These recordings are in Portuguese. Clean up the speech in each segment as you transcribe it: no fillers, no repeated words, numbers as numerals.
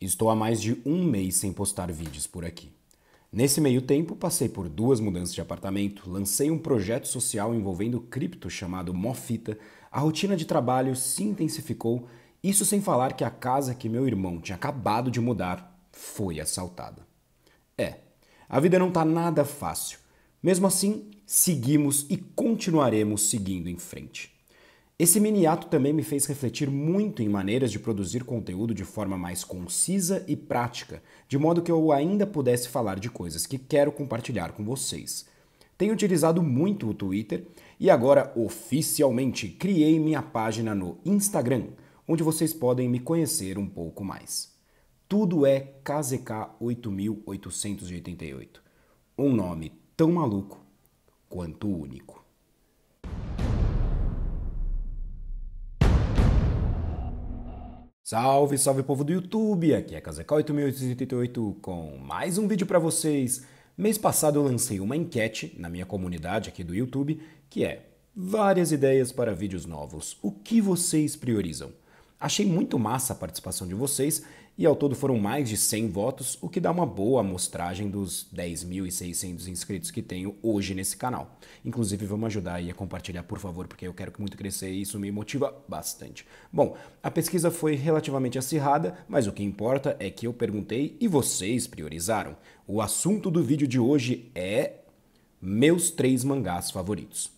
Estou há mais de um mês sem postar vídeos por aqui. Nesse meio tempo, passei por 2 mudanças de apartamento, lancei um projeto social envolvendo cripto chamado Mofita, a rotina de trabalho se intensificou, isso sem falar que a casa que meu irmão tinha acabado de mudar foi assaltada. A vida não tá nada fácil. Mesmo assim, seguimos e continuaremos seguindo em frente. Esse mini ato também me fez refletir muito em maneiras de produzir conteúdo de forma mais concisa e prática, de modo que eu ainda pudesse falar de coisas que quero compartilhar com vocês. Tenho utilizado muito o Twitter e agora oficialmente criei minha página no Instagram, onde vocês podem me conhecer um pouco mais. Tudo é KZK8888, um nome tão maluco quanto único. Salve, salve povo do YouTube, aqui é KZK8888 com mais um vídeo pra vocês. Mês passado eu lancei uma enquete na minha comunidade aqui do YouTube, que é várias ideias para vídeos novos, o que vocês priorizam? Achei muito massa a participação de vocês e ao todo foram mais de 100 votos, o que dá uma boa amostragem dos 10.600 inscritos que tenho hoje nesse canal. Inclusive, vamos ajudar aí a compartilhar, por favor, porque eu quero muito crescer e isso me motiva bastante. Bom, a pesquisa foi relativamente acirrada, mas o que importa é que eu perguntei e vocês priorizaram. O assunto do vídeo de hoje é meus 3 mangás favoritos.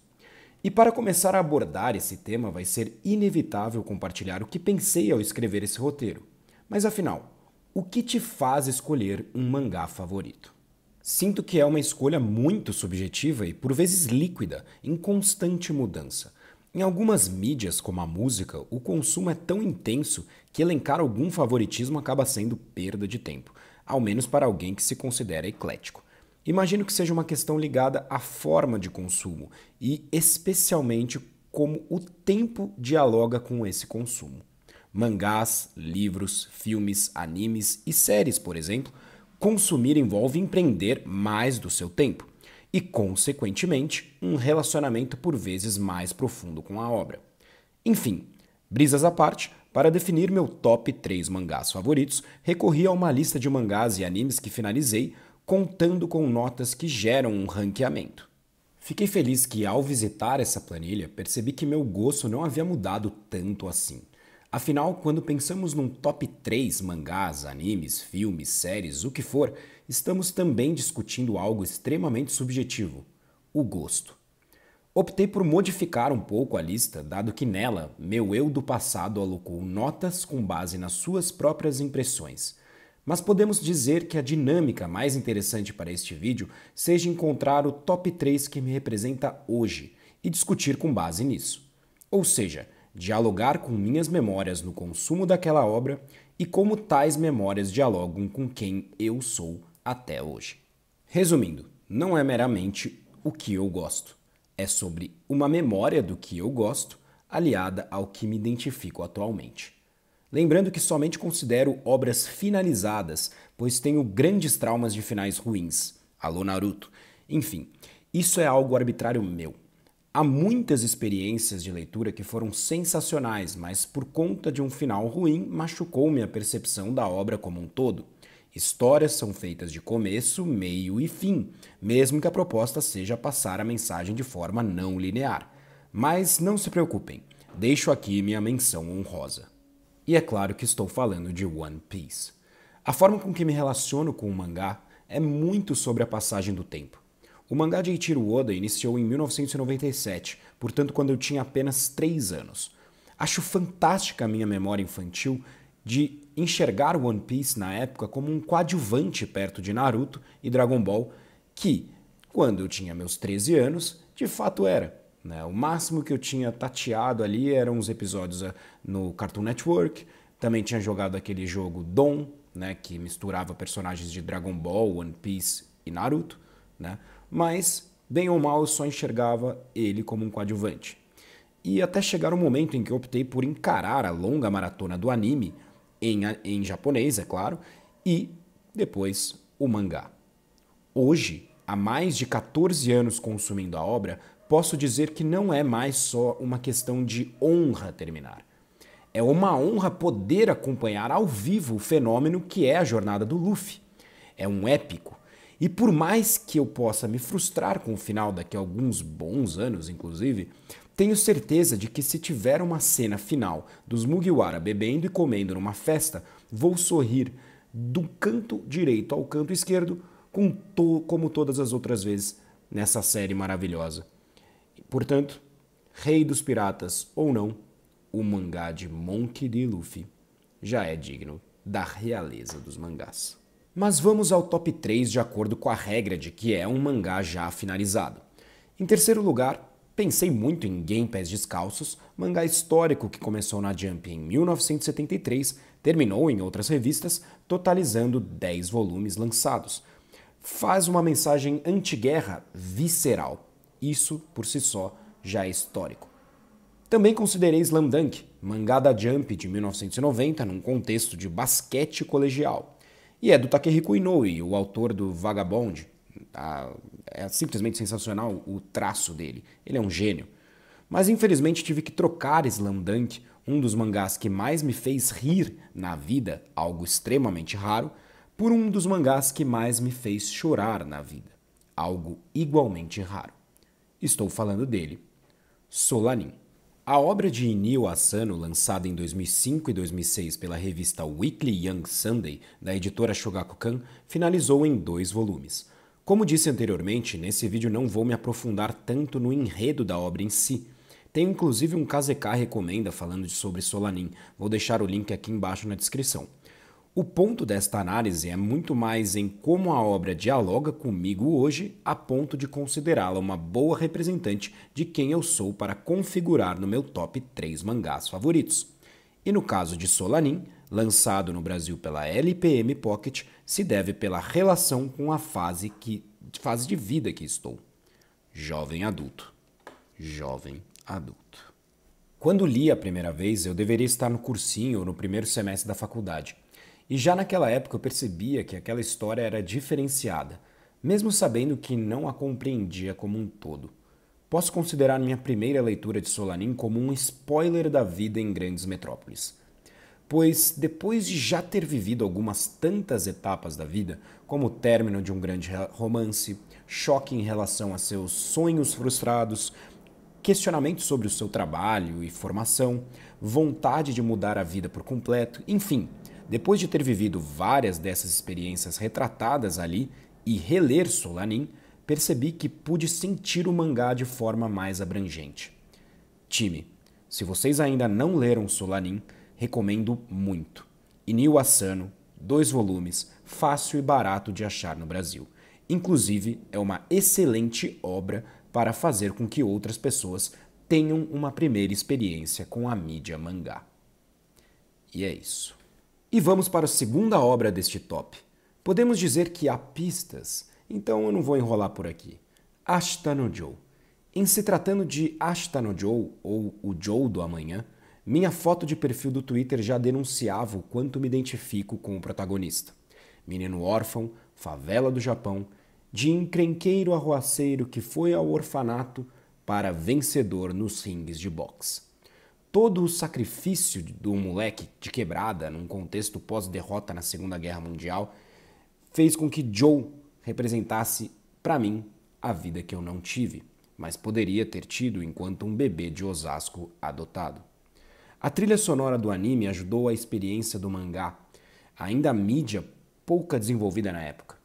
E para começar a abordar esse tema, vai ser inevitável compartilhar o que pensei ao escrever esse roteiro. Mas afinal, o que te faz escolher um mangá favorito? Sinto que é uma escolha muito subjetiva e por vezes líquida, em constante mudança. Em algumas mídias, como a música, o consumo é tão intenso que elencar algum favoritismo acaba sendo perda de tempo, ao menos para alguém que se considera eclético. Imagino que seja uma questão ligada à forma de consumo e especialmente como o tempo dialoga com esse consumo. Mangás, livros, filmes, animes e séries, por exemplo, consumir envolve empreender mais do seu tempo e, consequentemente, um relacionamento por vezes mais profundo com a obra. Enfim, brisas à parte, para definir meu top 3 mangás favoritos, recorri a uma lista de mangás e animes que finalizei, contando com notas que geram um ranqueamento. Fiquei feliz que, ao visitar essa planilha, percebi que meu gosto não havia mudado tanto assim. Afinal, quando pensamos num top 3 mangás, animes, filmes, séries, o que for, estamos também discutindo algo extremamente subjetivo: o gosto. Optei por modificar um pouco a lista, dado que nela, meu eu do passado alocou notas com base nas suas próprias impressões. Mas podemos dizer que a dinâmica mais interessante para este vídeo seja encontrar o top 3 que me representa hoje e discutir com base nisso. Ou seja, dialogar com minhas memórias no consumo daquela obra e como tais memórias dialogam com quem eu sou até hoje. Resumindo, não é meramente o que eu gosto, é sobre uma memória do que eu gosto aliada ao que me identifico atualmente. Lembrando que somente considero obras finalizadas, pois tenho grandes traumas de finais ruins. Alô Naruto. Enfim, isso é algo arbitrário meu. Há muitas experiências de leitura que foram sensacionais, mas por conta de um final ruim, machucou minha percepção da obra como um todo. Histórias são feitas de começo, meio e fim, mesmo que a proposta seja passar a mensagem de forma não linear. Mas não se preocupem, deixo aqui minha menção honrosa. E é claro que estou falando de One Piece. A forma com que me relaciono com o mangá é muito sobre a passagem do tempo. O mangá de Eiichiro Oda iniciou em 1997, portanto quando eu tinha apenas 3 anos. Acho fantástica a minha memória infantil de enxergar One Piece na época como um coadjuvante perto de Naruto e Dragon Ball, que, quando eu tinha meus 13 anos, de fato era. O máximo que eu tinha tateado ali eram os episódios no Cartoon Network, também tinha jogado aquele jogo Dom, que misturava personagens de Dragon Ball, One Piece e Naruto, mas, bem ou mal, eu só enxergava ele como um coadjuvante. E até chegar o momento em que eu optei por encarar a longa maratona do anime, em japonês, é claro, e depois o mangá. Hoje, há mais de 14 anos consumindo a obra, posso dizer que não é mais só uma questão de honra terminar. É uma honra poder acompanhar ao vivo o fenômeno que é a jornada do Luffy. É um épico. E por mais que eu possa me frustrar com o final daqui a alguns bons anos, inclusive, tenho certeza de que se tiver uma cena final dos Mugiwara bebendo e comendo numa festa, vou sorrir do canto direito ao canto esquerdo, como todas as outras vezes nessa série maravilhosa. Portanto, Rei dos Piratas ou não, o mangá de Monkey D. Luffy já é digno da realeza dos mangás. Mas vamos ao top 3 de acordo com a regra de que é um mangá já finalizado. Em terceiro lugar, pensei muito em Game Pés Descalços, mangá histórico que começou na Jump em 1973, terminou em outras revistas, totalizando 10 volumes lançados. Faz uma mensagem anti-guerra visceral. Isso, por si só, já é histórico. Também considerei Slam Dunk, mangá da Jump de 1990, num contexto de basquete colegial. E é do Takehiko Inoue, o autor do Vagabond. É simplesmente sensacional o traço dele. Ele é um gênio. Mas infelizmente tive que trocar Slam Dunk, um dos mangás que mais me fez rir na vida, algo extremamente raro, por um dos mangás que mais me fez chorar na vida, algo igualmente raro. Estou falando dele, Solanin. A obra de Inio Asano, lançada em 2005 e 2006 pela revista Weekly Young Sunday, da editora Shogakukan, finalizou em 2 volumes. Como disse anteriormente, nesse vídeo não vou me aprofundar tanto no enredo da obra em si. Tenho inclusive um KZK recomenda falando sobre Solanin, vou deixar o link aqui embaixo na descrição. O ponto desta análise é muito mais em como a obra dialoga comigo hoje, a ponto de considerá-la uma boa representante de quem eu sou para configurar no meu top 3 mangás favoritos. E no caso de Solanin, lançado no Brasil pela LPM Pocket, se deve pela relação com a fase de vida que estou. Jovem adulto. Jovem adulto. Quando li a primeira vez, eu deveria estar no cursinho ou no primeiro semestre da faculdade. E já naquela época eu percebia que aquela história era diferenciada, mesmo sabendo que não a compreendia como um todo. Posso considerar minha primeira leitura de Solanin como um spoiler da vida em grandes metrópoles. Pois, depois de já ter vivido algumas tantas etapas da vida, como o término de um grande romance, choque em relação a seus sonhos frustrados, questionamentos sobre o seu trabalho e formação, vontade de mudar a vida por completo, enfim, depois de ter vivido várias dessas experiências retratadas ali e reler Solanin, percebi que pude sentir o mangá de forma mais abrangente. Time, se vocês ainda não leram Solanin, recomendo muito. Inio Asano, 2 volumes, fácil e barato de achar no Brasil. Inclusive, é uma excelente obra para fazer com que outras pessoas tenham uma primeira experiência com a mídia mangá. E é isso. E vamos para a segunda obra deste top. Podemos dizer que há pistas, então eu não vou enrolar por aqui. Ashita no Joe. Em se tratando de Ashita no Joe, ou o Joe do amanhã, minha foto de perfil do Twitter já denunciava o quanto me identifico com o protagonista. Menino órfão, favela do Japão, de encrenqueiro arruaceiro que foi ao orfanato para vencedor nos ringues de boxe. Todo o sacrifício do moleque de quebrada, num contexto pós-derrota na Segunda Guerra Mundial, fez com que Joe representasse, para mim, a vida que eu não tive, mas poderia ter tido enquanto um bebê de Osasco adotado. A trilha sonora do anime ajudou a experiência do mangá, ainda a mídia pouca desenvolvida na época.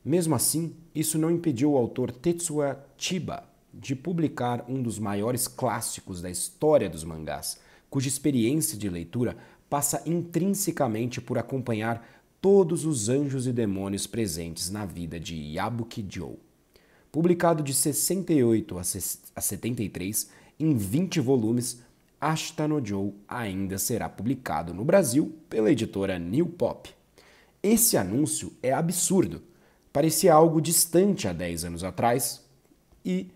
Mesmo assim, isso não impediu o autor Tetsuya Chiba de publicar um dos maiores clássicos da história dos mangás, cuja experiência de leitura passa intrinsecamente por acompanhar todos os anjos e demônios presentes na vida de Yabuki Joe. Publicado de 68 a 73, em 20 volumes, Ashita no Joe ainda será publicado no Brasil pela editora New Pop. Esse anúncio é absurdo. Parecia algo distante há 10 anos atrás e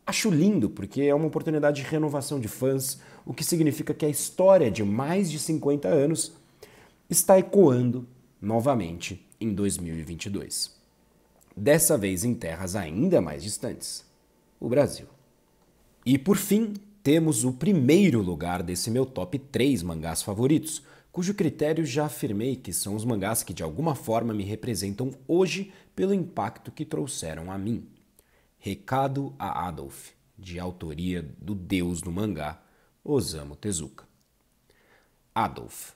acho lindo porque é uma oportunidade de renovação de fãs, o que significa que a história de mais de 50 anos está ecoando novamente em 2022. Dessa vez em terras ainda mais distantes, o Brasil. E por fim, temos o primeiro lugar desse meu top 3 mangás favoritos, cujo critério já afirmei que são os mangás que de alguma forma me representam hoje pelo impacto que trouxeram a mim. Recado a Adolf, de autoria do deus do mangá, Osamu Tezuka. Adolf.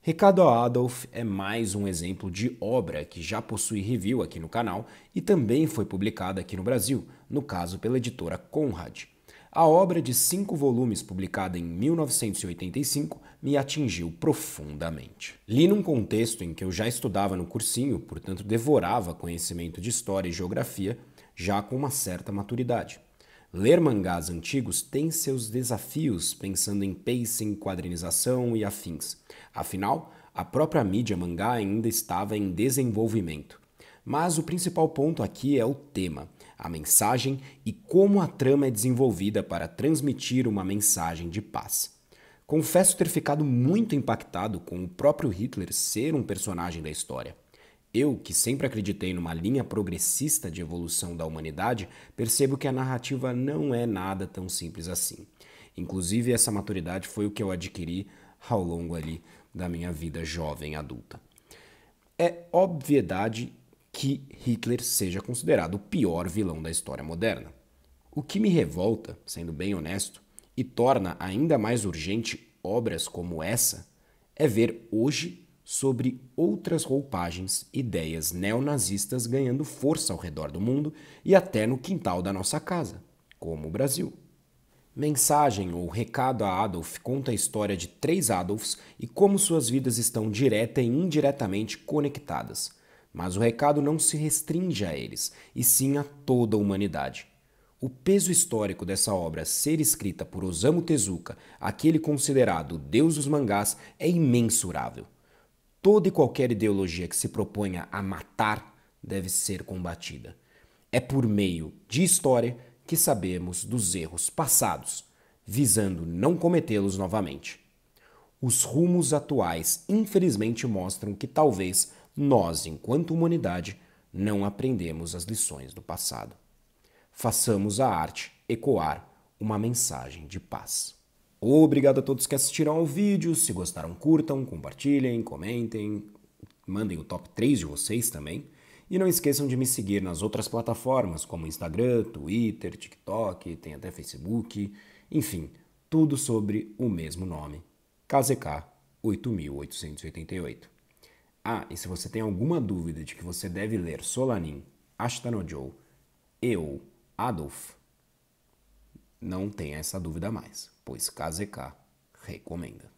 Recado a Adolf é mais um exemplo de obra que já possui review aqui no canal e também foi publicada aqui no Brasil, no caso pela editora Conrad. A obra de 5 volumes, publicada em 1985, me atingiu profundamente. Li num contexto em que eu já estudava no cursinho, portanto devorava conhecimento de história e geografia, já com uma certa maturidade. Ler mangás antigos tem seus desafios pensando em pacing, quadrinização e afins. Afinal, a própria mídia mangá ainda estava em desenvolvimento. Mas o principal ponto aqui é o tema, a mensagem e como a trama é desenvolvida para transmitir uma mensagem de paz. Confesso ter ficado muito impactado com o próprio Hitler ser um personagem da história. Eu, que sempre acreditei numa linha progressista de evolução da humanidade, percebo que a narrativa não é nada tão simples assim. Inclusive, essa maturidade foi o que eu adquiri ao longo ali da minha vida jovem adulta. É obviedade que Hitler seja considerado o pior vilão da história moderna. O que me revolta, sendo bem honesto, e torna ainda mais urgente obras como essa, é ver hoje sobre outras roupagens, ideias neonazistas ganhando força ao redor do mundo e até no quintal da nossa casa, como o Brasil. Mensagem ou Recado a Adolf conta a história de 3 Adolfs e como suas vidas estão direta e indiretamente conectadas. Mas o recado não se restringe a eles, e sim a toda a humanidade. O peso histórico dessa obra ser escrita por Osamu Tezuka, aquele considerado o deus dos mangás, é imensurável. Toda e qualquer ideologia que se proponha a matar deve ser combatida. É por meio de história que sabemos dos erros passados, visando não cometê-los novamente. Os rumos atuais, infelizmente, mostram que talvez nós, enquanto humanidade, não aprendemos as lições do passado. Façamos a arte ecoar uma mensagem de paz. Obrigado a todos que assistiram ao vídeo. Se gostaram, curtam, compartilhem, comentem, mandem o top 3 de vocês também. E não esqueçam de me seguir nas outras plataformas, como Instagram, Twitter, TikTok, tem até Facebook, enfim, tudo sobre o mesmo nome, KZK 8888. Ah, e se você tem alguma dúvida de que você deve ler Solanin, Ashita no Joe e ou Adolf, não tenha essa dúvida mais, pois KZK recomenda.